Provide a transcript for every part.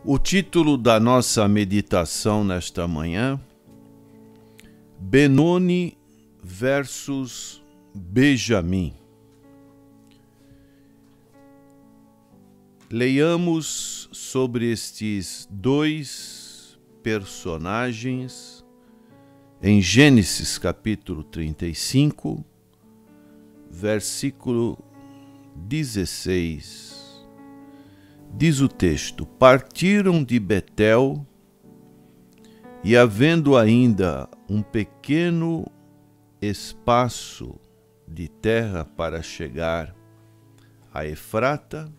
O título da nossa meditação nesta manhã: Benoni versus Benjamim. Leiamos sobre estes dois personagens em Gênesis capítulo 35, versículo 16. Diz o texto: partiram de Betel e, havendo ainda um pequeno espaço de terra para chegar a Efrata,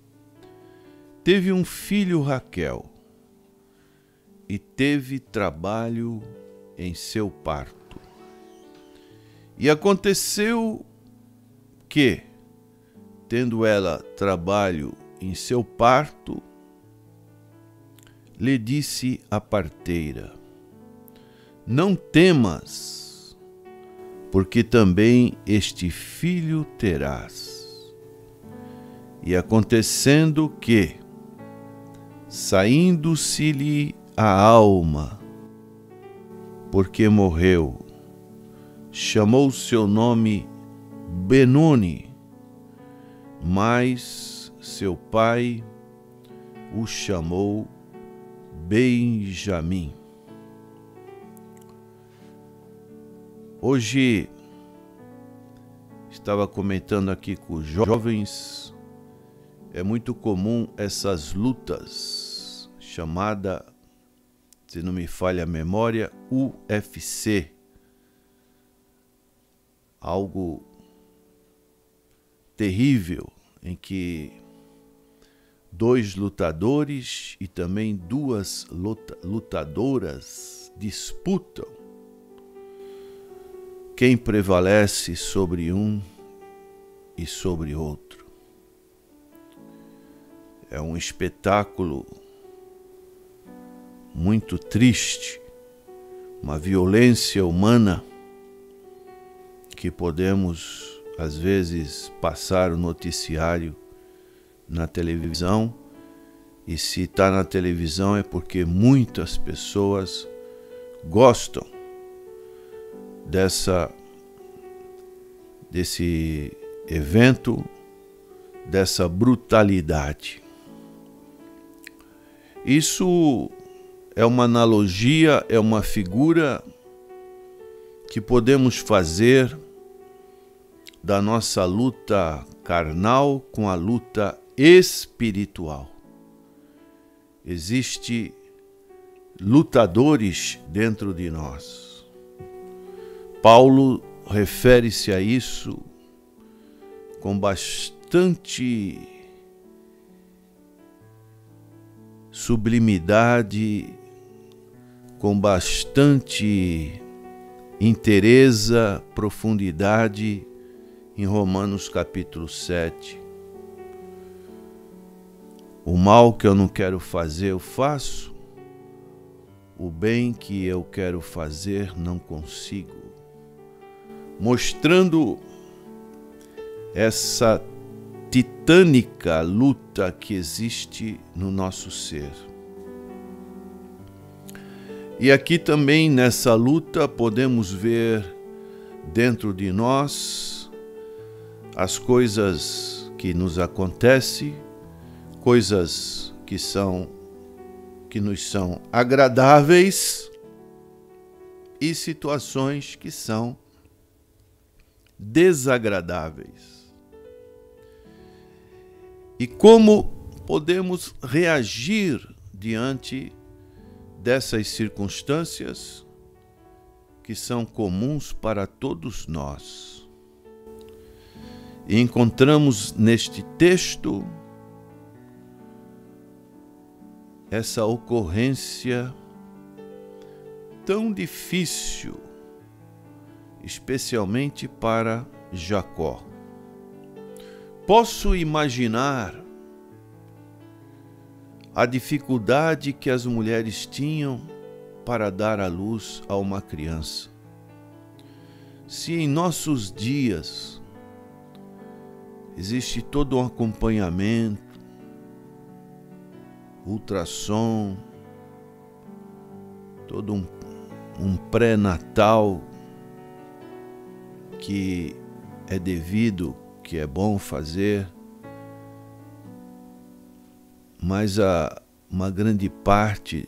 teve um filho Raquel e teve trabalho em seu parto. E aconteceu que, tendo ela trabalho em seu parto, lhe disse a parteira: não temas, porque também este filho terás. E acontecendo que, saindo-se-lhe a alma, porque morreu, chamou seu nome Benoni, mas seu pai o chamou Benjamim. Hoje estava comentando aqui com os jovens, é muito comum essas lutas, chamada, se não me falha a memória, UFC. Algo terrível em que dois lutadores e também duas lutadoras disputam quem prevalece sobre um e sobre outro. É um espetáculo muito triste, uma violência humana que podemos, às vezes, passar o noticiário na televisão, e se está na televisão é porque muitas pessoas gostam desse evento, dessa brutalidade. Isso é uma analogia, é uma figura que podemos fazer da nossa luta carnal com a luta espiritual. Existem lutadores dentro de nós. Paulo refere-se a isso com bastante sublimidade, com bastante inteireza, profundidade, em Romanos capítulo 7. O mal que eu não quero fazer, eu faço. O bem que eu quero fazer, não consigo. Mostrando essa titânica luta que existe no nosso ser. E aqui também nessa luta podemos ver dentro de nós as coisas que nos acontecem, coisas que nos são agradáveis e situações que são desagradáveis. E como podemos reagir diante dessas circunstâncias que são comuns para todos nós. E encontramos neste texto essa ocorrência tão difícil, especialmente para Jacó. Posso imaginar a dificuldade que as mulheres tinham para dar à luz a uma criança. Se em nossos dias existe todo um acompanhamento, ultrassom, todo um pré-natal que é devido, que é bom fazer, mas uma grande parte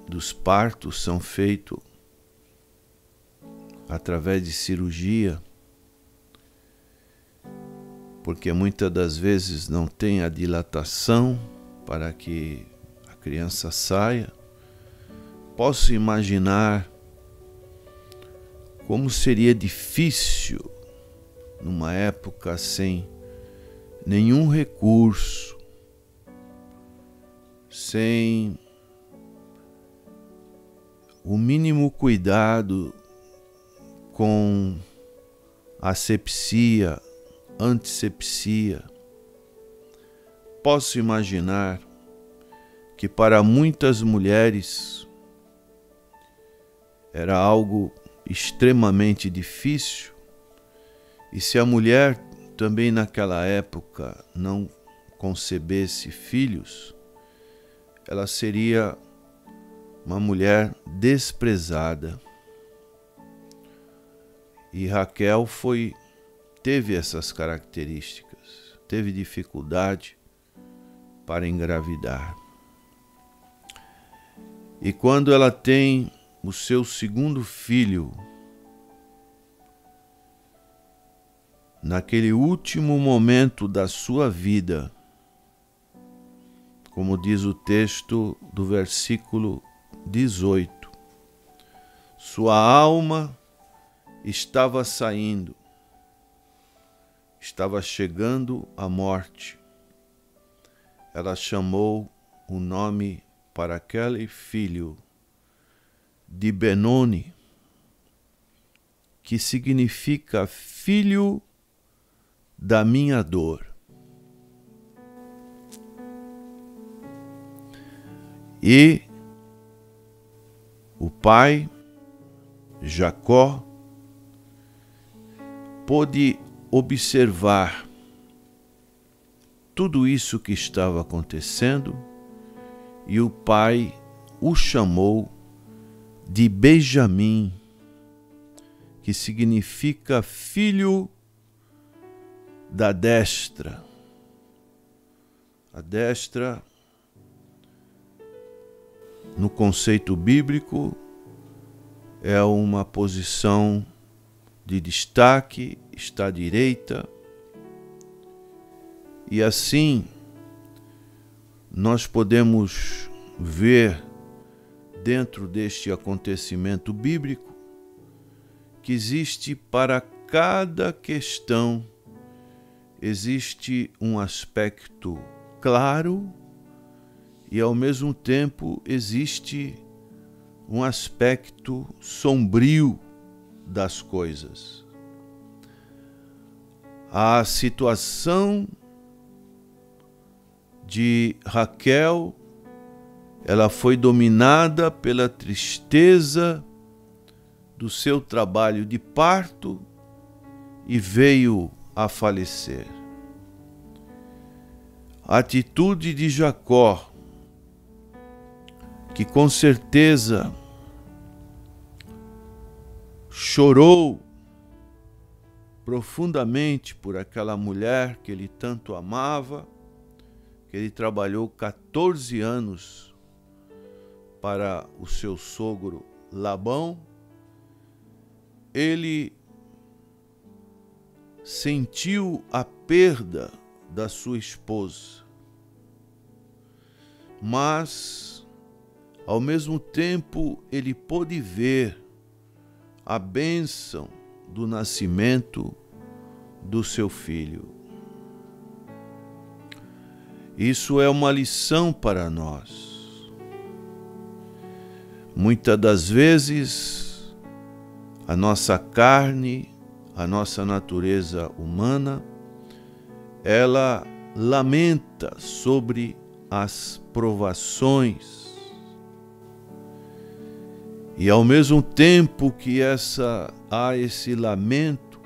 dos partos são feitos através de cirurgia, porque muitas das vezes não tem a dilatação para que a criança saia. Posso imaginar como seria difícil numa época sem nenhum recurso, sem o mínimo cuidado com asepsia, antisepsia. Posso imaginar que para muitas mulheres era algo extremamente difícil, e se a mulher também naquela época não concebesse filhos, ela seria uma mulher desprezada. E Raquel teve essas características, teve dificuldade para engravidar. E quando ela tem o seu segundo filho, naquele último momento da sua vida, como diz o texto do versículo 18, sua alma estava saindo, estava chegando à morte. Ela chamou o nome para aquele filho de Benoni, que significa filho da minha dor. E o pai, Jacó, pôde observar tudo isso que estava acontecendo, e o pai o chamou de Benjamim, que significa filho da destra. A destra, no conceito bíblico, é uma posição de destaque, está à direita. E assim, nós podemos ver dentro deste acontecimento bíblico que existe para cada questão, existe um aspecto claro e ao mesmo tempo existe um aspecto sombrio das coisas. A situação de Raquel, ela foi dominada pela tristeza do seu trabalho de parto e veio a falecer. A atitude de Jacó, que com certeza chorou profundamente por aquela mulher que ele tanto amava, que ele trabalhou 14 anos para o seu sogro Labão, ele sentiu a perda da sua esposa, mas ao mesmo tempo ele pôde ver a bênção do nascimento do seu filho. Isso é uma lição para nós. Muitas das vezes, a nossa carne, a nossa natureza humana, ela lamenta sobre as provações. E ao mesmo tempo que há esse lamento,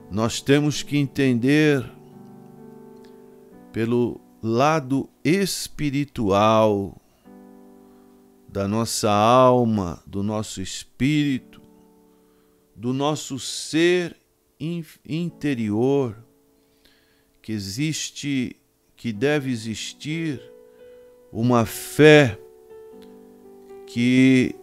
nós temos que entender pelo lado espiritual da nossa alma, do nosso espírito, do nosso ser interior, que deve existir uma fé que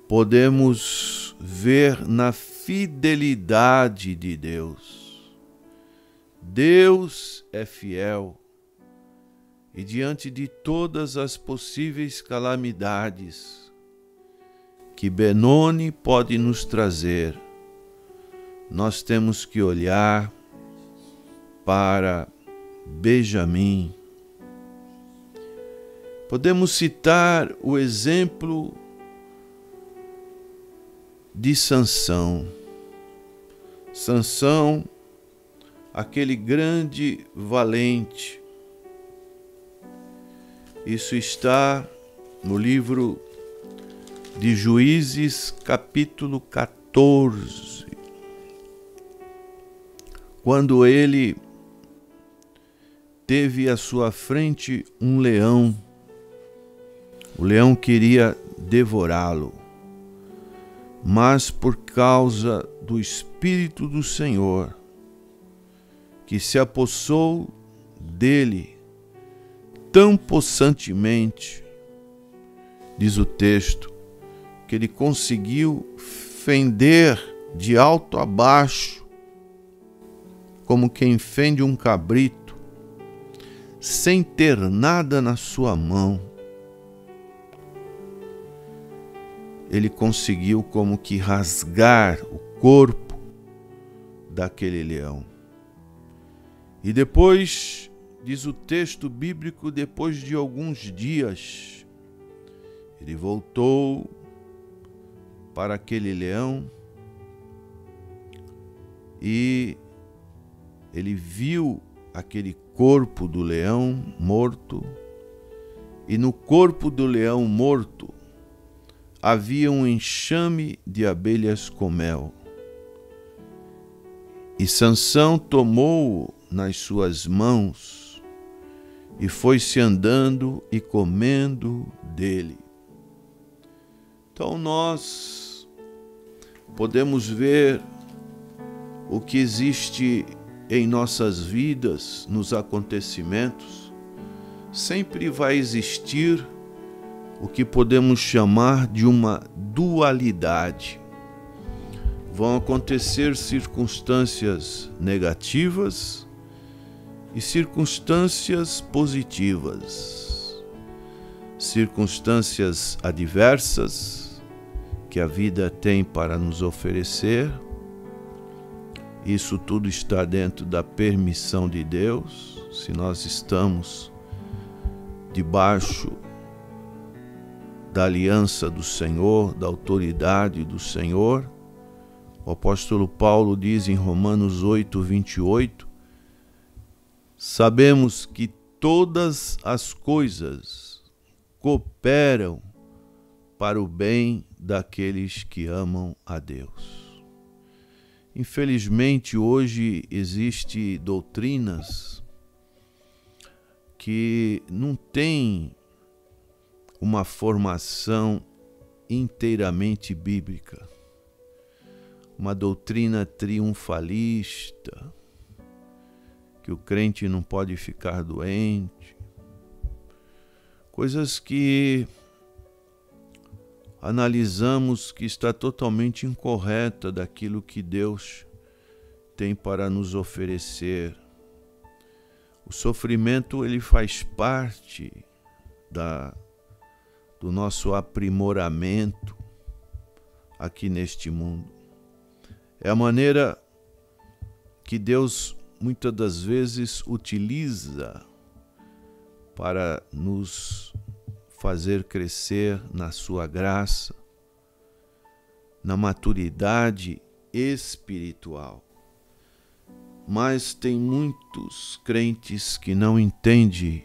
podemos ver na fidelidade de Deus. Deus é fiel e diante de todas as possíveis calamidades que Benoni pode nos trazer, nós temos que olhar para Benjamim. Podemos citar o exemplo de Sansão. Sansão, aquele grande valente. Isso está no livro de Juízes, capítulo 14. Quando ele teve à sua frente um leão, o leão queria devorá-lo, mas por causa do Espírito do Senhor, que se apossou dele tão possantemente, diz o texto, que ele conseguiu fender de alto a baixo, como quem fende um cabrito, sem ter nada na sua mão. Ele conseguiu como que rasgar o corpo daquele leão. E depois, diz o texto bíblico, depois de alguns dias, ele voltou para aquele leão e ele viu aquele corpo do leão morto, e no corpo do leão morto havia um enxame de abelhas com mel. E Sansão tomou-o nas suas mãos e foi-se andando e comendo dele. Então nós podemos ver o que existe em nossas vidas, nos acontecimentos. Sempre vai existir o que podemos chamar de uma dualidade. Vão acontecer circunstâncias negativas e circunstâncias positivas, circunstâncias adversas que a vida tem para nos oferecer. Isso tudo está dentro da permissão de Deus, se nós estamos debaixo da aliança do Senhor, da autoridade do Senhor. O apóstolo Paulo diz em Romanos 8, 28, sabemos que todas as coisas cooperam para o bem daqueles que amam a Deus. Infelizmente, hoje existem doutrinas que não têm uma formação inteiramente bíblica, uma doutrina triunfalista, que o crente não pode ficar doente, coisas que analisamos que está totalmente incorreta daquilo que Deus tem para nos oferecer. O sofrimento, ele faz parte do nosso aprimoramento aqui neste mundo. É a maneira que Deus muitas das vezes utiliza para nos fazer crescer na sua graça, na maturidade espiritual. Mas tem muitos crentes que não entendem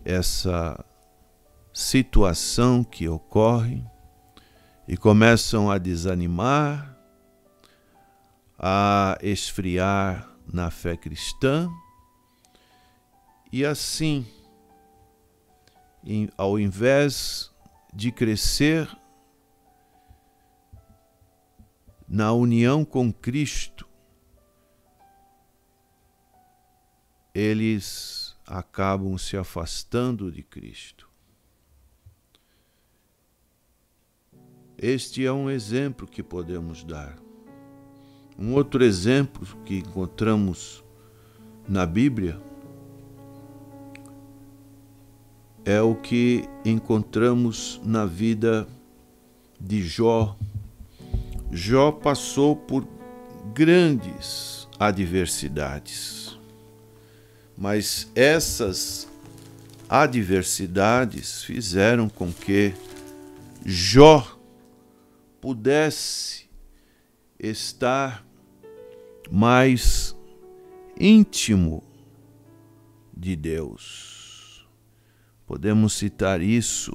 essa situação que ocorre e começam a desanimar, a esfriar na fé cristã E assim, ao invés de crescer na união com Cristo, eles acabam se afastando de Cristo. Este é um exemplo que podemos dar. Um outro exemplo que encontramos na Bíblia é o que encontramos na vida de Jó. Jó passou por grandes adversidades, mas essas adversidades fizeram com que Jó pudesse estar mais íntimo de Deus. Podemos citar isso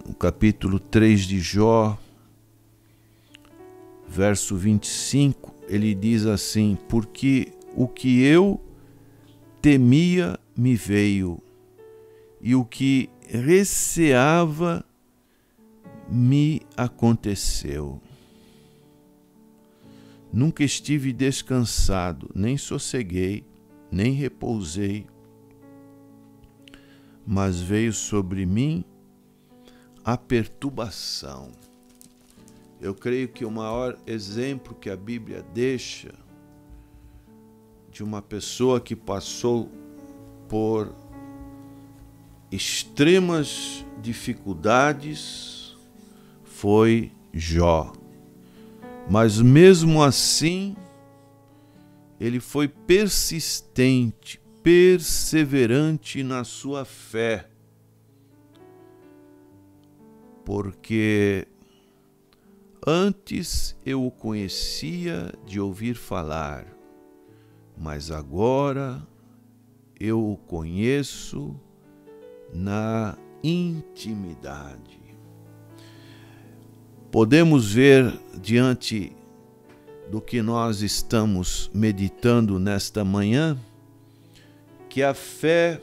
no capítulo 3 de Jó, verso 25, ele diz assim: porque o que eu temia me veio, e o que receava me aconteceu. Nunca estive descansado, nem sosseguei, nem repousei, mas veio sobre mim a perturbação. Eu creio que o maior exemplo que a Bíblia deixa de uma pessoa que passou por extremas dificuldades foi Jó. Mas mesmo assim, ele foi persistente, perseverante na sua fé, porque antes eu o conhecia de ouvir falar, mas agora eu o conheço na intimidade. Podemos ver, diante do que nós estamos meditando nesta manhã, que a fé,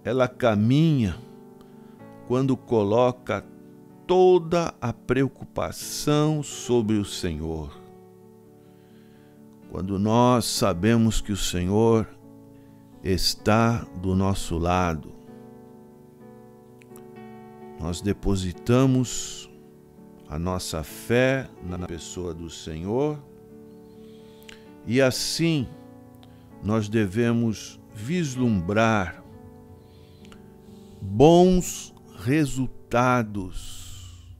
ela caminha quando coloca toda a preocupação sobre o Senhor. Quando nós sabemos que o Senhor está do nosso lado, nós depositamos a nossa fé na pessoa do Senhor e assim nós devemos vislumbrar bons resultados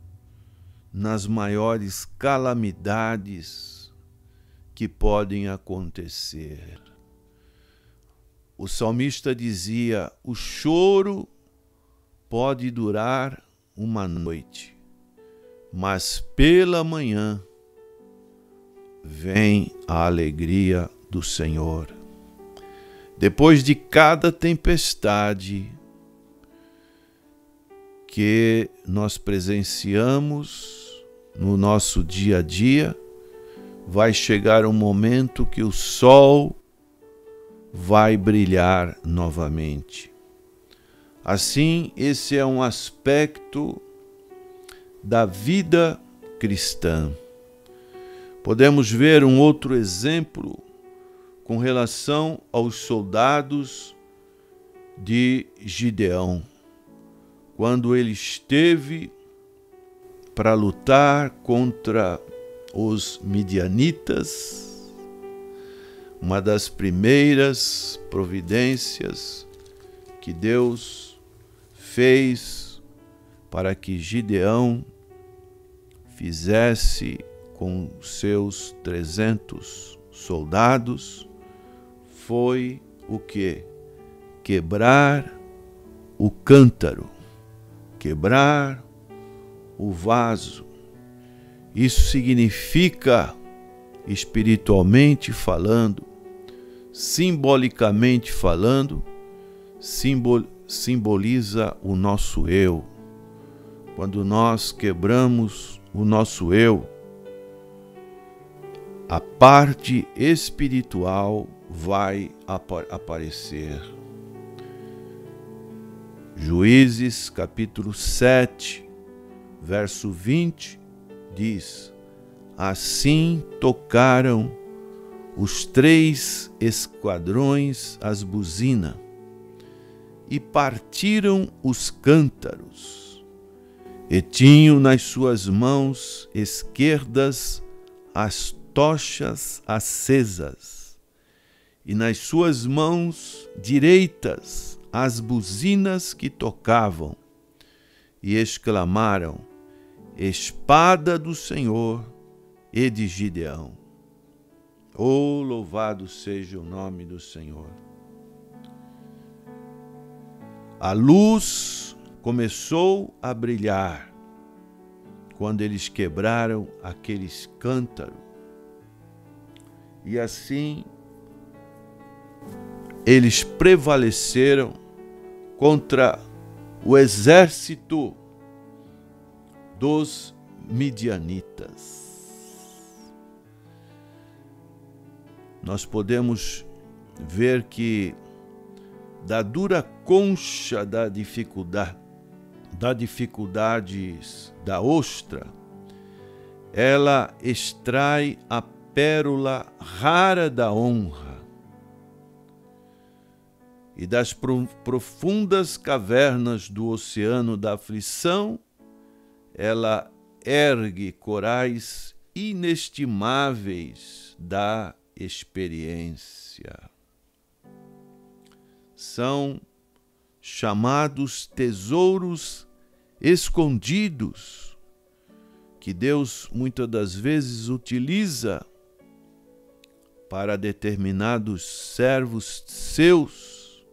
nas maiores calamidades que podem acontecer. O salmista dizia: o choro pode durar uma noite, mas pela manhã vem a alegria do Senhor. Depois de cada tempestade que nós presenciamos no nosso dia a dia, vai chegar um momento que o sol vai brilhar novamente. Assim, esse é um aspecto da vida cristã. Podemos ver um outro exemplo com relação aos soldados de Gideão, quando ele esteve para lutar contra os midianitas. Uma das primeiras providências que Deus fez para que Gideão fizesse com seus 300 soldados foi o quê? Quebrar o cântaro, quebrar o vaso. Isso significa, espiritualmente falando, simbolicamente falando, simboliza o nosso eu. Quando nós quebramos o nosso eu, a parte espiritual vai aparecer. Juízes capítulo 7, verso 20, diz: assim tocaram os 3 esquadrões as buzinas e partiram os cântaros, e tinham nas suas mãos esquerdas as tochas acesas, e nas suas mãos direitas as buzinas que tocavam, e exclamaram: espada do Senhor e de Gideão. Oh, louvado seja o nome do Senhor. A luz começou a brilhar quando eles quebraram aqueles cântaros. E assim eles prevaleceram contra o exército dos midianitas. Nós podemos ver que da dura concha da dificuldades da ostra, ela extrai a pérola rara da honra. E das profundas cavernas do oceano da aflição, ela ergue corais inestimáveis da experiência. São chamados tesouros escondidos que Deus muitas das vezes utiliza para determinados servos seus,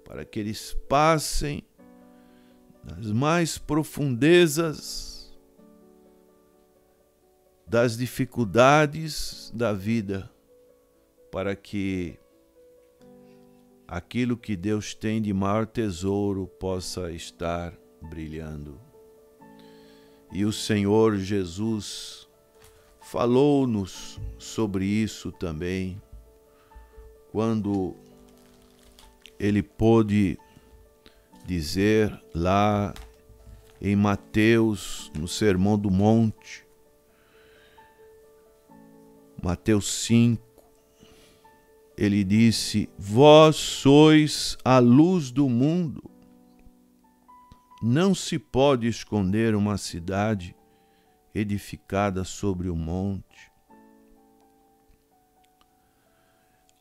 para que eles passem nas mais profundezas das dificuldades da vida, para que aquilo que Deus tem de maior tesouro possa estar brilhando. E o Senhor Jesus falou-nos sobre isso também, quando ele pôde dizer lá em Mateus, no Sermão do Monte, Mateus 5, ele disse: vós sois a luz do mundo. Não se pode esconder uma cidade edificada sobre o monte.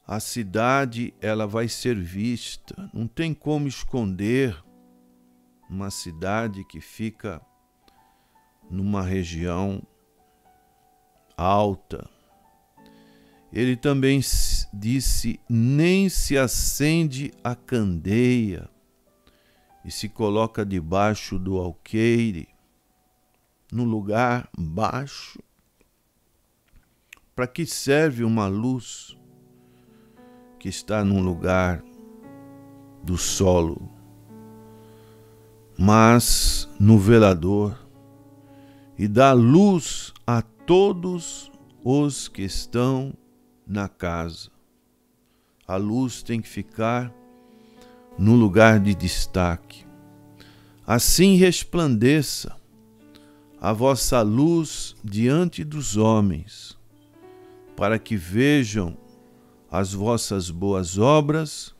A cidade, ela vai ser vista. Não tem como esconder uma cidade que fica numa região alta. Ele também disse: nem se acende a candeia e se coloca debaixo do alqueire, no lugar baixo. Para que serve uma luz que está num lugar do solo, mas no velador, e dá luz a todos os que estão na casa? A luz tem que ficar no lugar de destaque. Assim resplandeça a vossa luz diante dos homens, para que vejam as vossas boas obras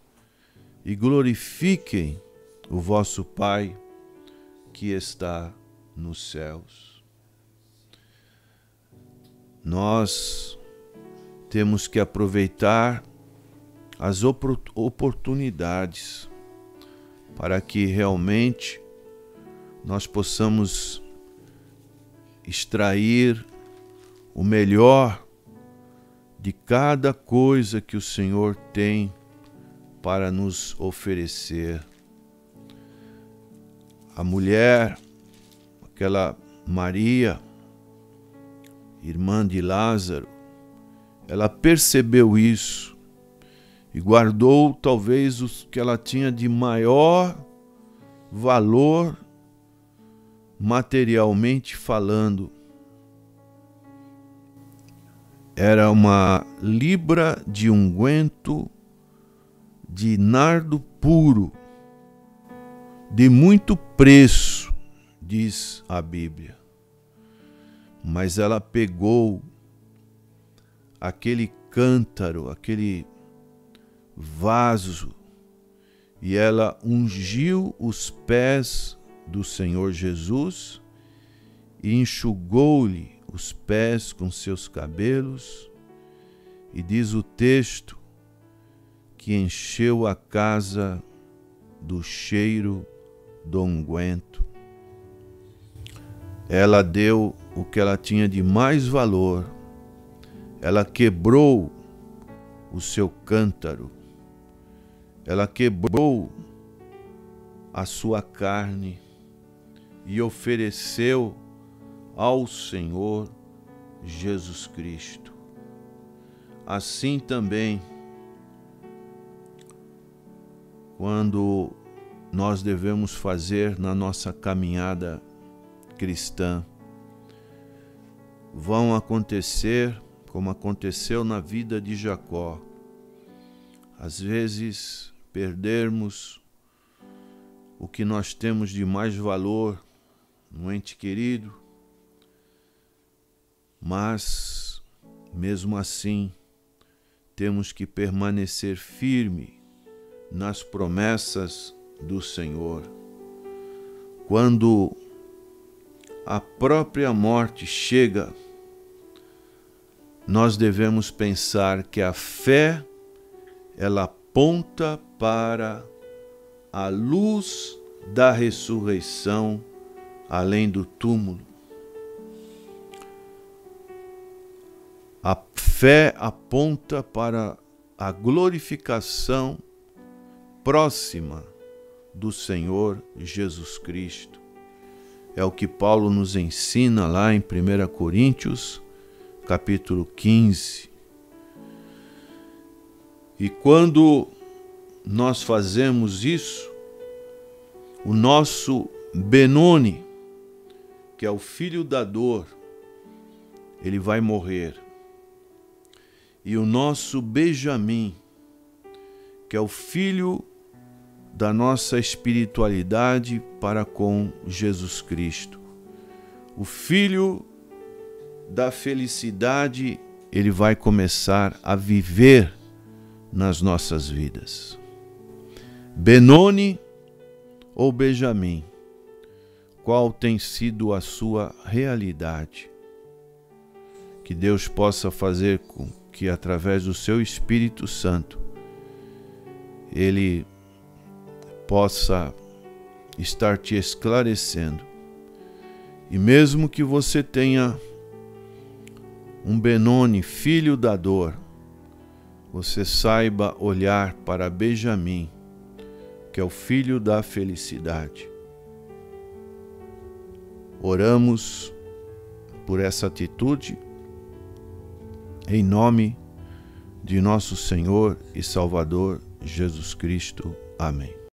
e glorifiquem o vosso Pai que está nos céus. Nós temos que aproveitar as oportunidades para que realmente nós possamos extrair o melhor de cada coisa que o Senhor tem para nos oferecer. A mulher, aquela Maria, irmã de Lázaro, ela percebeu isso e guardou talvez o que ela tinha de maior valor materialmente falando. era uma libra de unguento de nardo puro, de muito preço, diz a Bíblia. Mas ela pegou aquele cântaro, aquele vaso, e ela ungiu os pés do Senhor Jesus e enxugou-lhe os pés com seus cabelos, e diz o texto que encheu a casa do cheiro do unguento. Ela deu o que ela tinha de mais valor, ela quebrou o seu cântaro, ela quebrou a sua carne e ofereceu ao Senhor Jesus Cristo. Assim também, quando nós devemos fazer na nossa caminhada cristã, vão acontecer como aconteceu na vida de Jacó. Às vezes perdermos o que nós temos de mais valor no ente querido, mas mesmo assim temos que permanecer firme nas promessas do Senhor. Quando a própria morte chega, nós devemos pensar que a fé, ela aponta para a luz da ressurreição além do túmulo. A fé aponta para a glorificação próxima do Senhor Jesus Cristo. É o que Paulo nos ensina lá em 1 Coríntios, capítulo 15. E quando nós fazemos isso, o nosso Benoni, que é o filho da dor, ele vai morrer. E o nosso Benjamim, que é o filho da nossa espiritualidade para com Jesus Cristo, o filho da felicidade, ele vai começar a viver nas nossas vidas. Benoni ou Benjamim, qual tem sido a sua realidade? Que Deus possa fazer com que através do seu Espírito Santo Ele possa estar te esclarecendo. E mesmo que você tenha um Benoni, filho da dor, você saiba olhar para Benjamim, que é o filho da felicidade. Oramos por essa atitude, em nome de nosso Senhor e Salvador Jesus Cristo. Amém.